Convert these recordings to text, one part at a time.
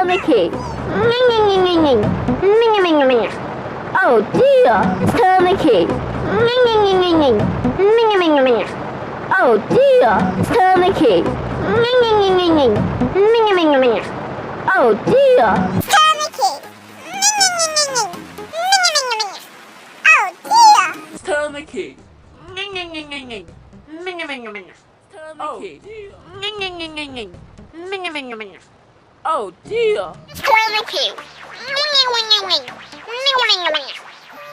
Tell the key. Ngengengeng. Ngengengeng. Oh dear. Tell the key. Ngengengeng. Ngengengeng. Oh dear. Tell the key. Ngengengeng. Ngengengeng. Oh dear. Turn the key. Oh dear. Turn the key. Ngengengeng. Ngengengeng. Turn the key. Ngengengeng. Ngengengeng. Oh dear. Turn the key.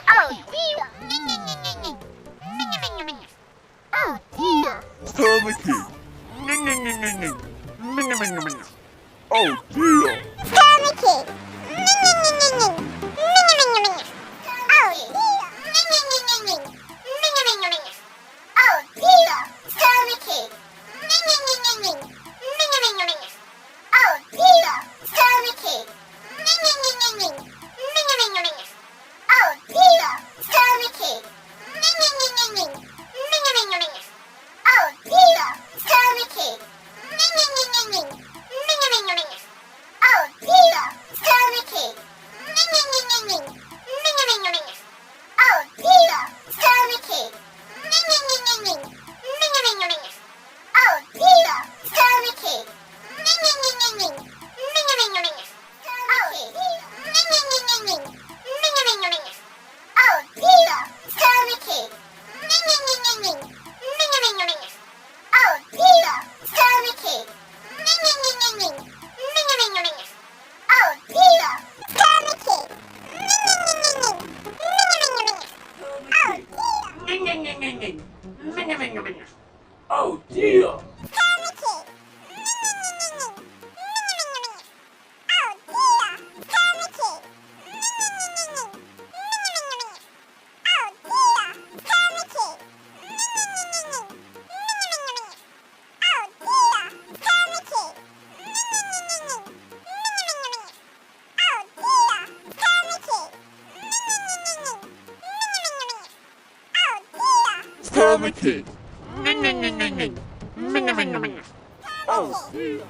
Oh dear. Oh dear. Turn the key. Ngengengeng. Ngengengeng. Oh dear. Turn the key. Oh dear. Oh dear. Turn the key. Oh dear. Turn the key. Oh dear. Turn the key. Oh dear. Turn the key. Oh dear. Turn the key. Oh dear. Turn the key. Oh dear. Turn the key. Oh dear. Turn the key. Oh dear. Turn the key. Oh dear. Turn the key. Ngengengeng. Ngengengeng. Oh dear. Turn the key. Ngengengeng. Ngengengeng. Oh dear.